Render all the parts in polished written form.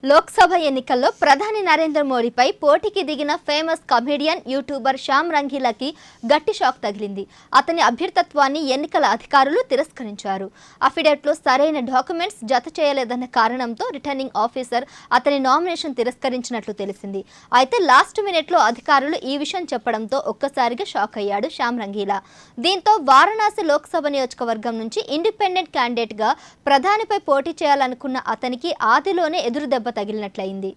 లోక్సభ ఎన్నికల్లో ప్రధాని నరేంద్ర మోడీపై పోటీకి దిగిన ఫేమస్ కమెడియన్ యూట్యూబర్ శ్యామ్ రంగీలాకి గట్టి షాక్ తగిలింది. అతని అభ్యర్థిత్వాన్ని ఎన్నికల అధికారులు తిరస్కరించారు. అఫిడవిట్లో సరైన డాక్యుమెంట్స్ జత చేయలేదన్న కారణంతో రిటర్నింగ్ ఆఫీసర్ అతని నామినేషన్ తిరస్కరించినట్లు తెలిసింది. అయితే లాస్ట్ మినిట్లో అధికారులు ఈ విషయం చెప్పడంతో ఒక్కసారిగా షాక్ అయ్యాడు శ్యామ్ రంగీలా. దీంతో వారణాసి లోక్సభ నియోజకవర్గం నుంచి ఇండిపెండెంట్ క్యాండిడేట్గా ప్రధానిపై పోటీ చేయాలనుకున్న అతనికి ఆదిలోనే ఎదురుదెబ్బ తగిలినట్లయింది.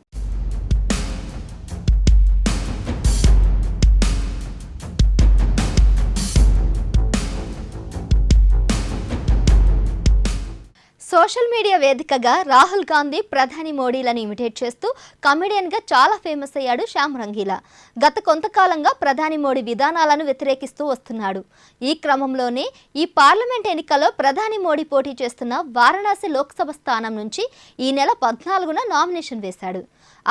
సోషల్ మీడియా వేదికగా రాహుల్ గాంధీ, ప్రధాని మోడీలను ఇమిటేట్ చేస్తూ కమెడియన్గా చాలా ఫేమస్ అయ్యాడు శ్యామ్ రంగీలా. గత కొంతకాలంగా ప్రధాని మోడీ విధానాలను వ్యతిరేకిస్తూ వస్తున్నాడు. ఈ క్రమంలోనే ఈ పార్లమెంట్ ఎన్నికల్లో ప్రధాని మోడీ పోటీ చేస్తున్న వారణాసి లోక్సభ స్థానం నుంచి ఈ నెల 14న నామినేషన్ వేశాడు.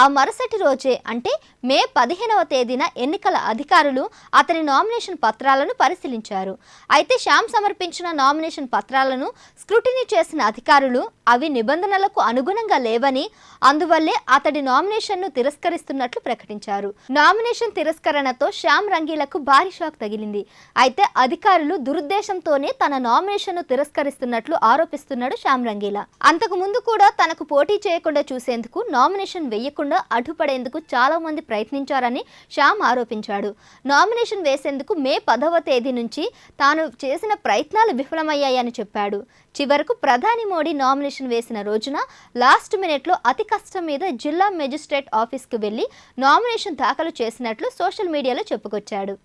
ఆ మరుసటి రోజే అంటే మే 15వ తేదీన ఎన్నికల అధికారులు అతని నామినేషన్ పత్రాలను పరిశీలించారు. అయితే శ్యామ్ సమర్పించిన నామినేషన్ పత్రాలను స్క్రూటినీ చేసిన అధికారులు అవి నిబంధనలకు అనుగుణంగా లేవని, అందువల్లే అతడి నామినేషన్ను తిరస్కరిస్తున్నట్లు ప్రకటించారు. నామినేషన్ తిరస్కరణతో శ్యామ్ రంగీలకు భారీ షాక్ తగిలింది. అయితే అధికారులు దురుద్దేశంతోనే తన నామినేషన్ను తిరస్కరిస్తున్నట్లు ఆరోపిస్తున్నాడు శ్యామ్ రంగీలా. అంతకు ముందు కూడా తనకు పోటీ చేయకుండా చూసేందుకు, నామినేషన్ వేయకుండా అడ్డుపడేందుకు చాలా మంది ప్రయత్నించారని శ్యామ్ ఆరోపించాడు. నామినేషన్ వేసేందుకు మే 10వ తేదీ నుంచి తాను చేసిన ప్రయత్నాలు విఫలమయ్యాయని చెప్పాడు. చివరకు ప్రధాని మోడీ నామినేషన్ వేసిన రోజున లాస్ట్ మినిట్లో అతి కష్టం మీద జిల్లా మెజిస్ట్రేట్ ఆఫీస్కు వెళ్లి నామినేషన్ దాఖలు చేసినట్లు సోషల్ మీడియాలో చెప్పుకొచ్చాడు.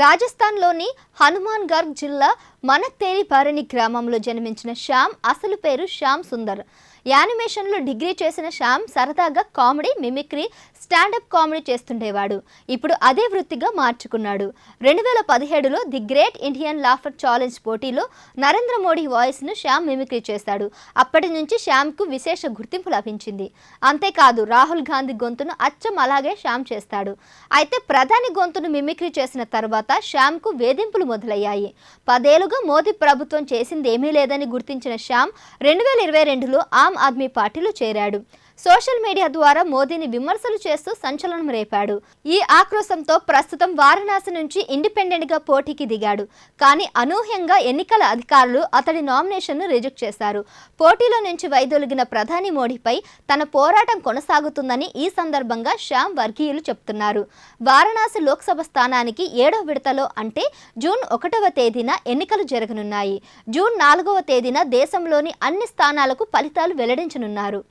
రాజస్థాన్లోని హనుమాన్గర్గ్ జిల్లా మనక్తేరి భరణి గ్రామంలో జన్మించిన శ్యామ్ అసలు పేరు శ్యామ్ సుందర్. యానిమేషన్లో డిగ్రీ చేసిన శ్యామ్ సరదాగా కామెడీ, మిమిక్రీ, స్టాండప్ కామెడీ చేస్తుండేవాడు. ఇప్పుడు అదే వృత్తిగా మార్చుకున్నాడు. 2017లో the great Indian laughter challenge పోటీలో నరేంద్ర మోడీ వాయిస్ను శ్యామ్ మిమిక్రీ చేశాడు. అప్పటి నుంచి శ్యామ్కు విశేష గుర్తింపు లభించింది. అంతేకాదు రాహుల్ గాంధీ గొంతును అచ్చం అలాగే శ్యామ్ చేస్తాడు. అయితే ప్రధాని గొంతును మిమిక్రీ చేసిన తర్వాత శ్యామ్కు వేధింపులు మొదలయ్యాయి. 10 ఏళ్లుగా మోదీ ప్రభుత్వం చేసిందేమీ లేదని గుర్తించిన శ్యామ్ 2022లో ఆమ్ ఆద్మీ పార్టీలో చేరాడు. సోషల్ మీడియా ద్వారా మోదీని విమర్శలు చేస్తూ సంచలనం రేపాడు. ఈ ఆక్రోశంతో ప్రస్తుతం వారణాసి నుంచి ఇండిపెండెంట్గా పోటీకి దిగాడు. కానీ అనూహ్యంగా ఎన్నికల అధికారులు అతడి నామినేషన్ను రిజెక్ట్ చేశారు. పోటీలో నుంచి వైదొలిగిన ప్రధాని మోడీపై తన పోరాటం కొనసాగుతుందని ఈ సందర్భంగా శ్యామ్ వర్గీయులు చెప్తున్నారు. వారణాసి లోక్సభ స్థానానికి 7వ విడతలో అంటే జూన్ 1వ తేదీన ఎన్నికలు జరగనున్నాయి. జూన్ 4వ తేదీన దేశంలోని అన్ని స్థానాలకు ఫలితాలు వెల్లడించనున్నారు.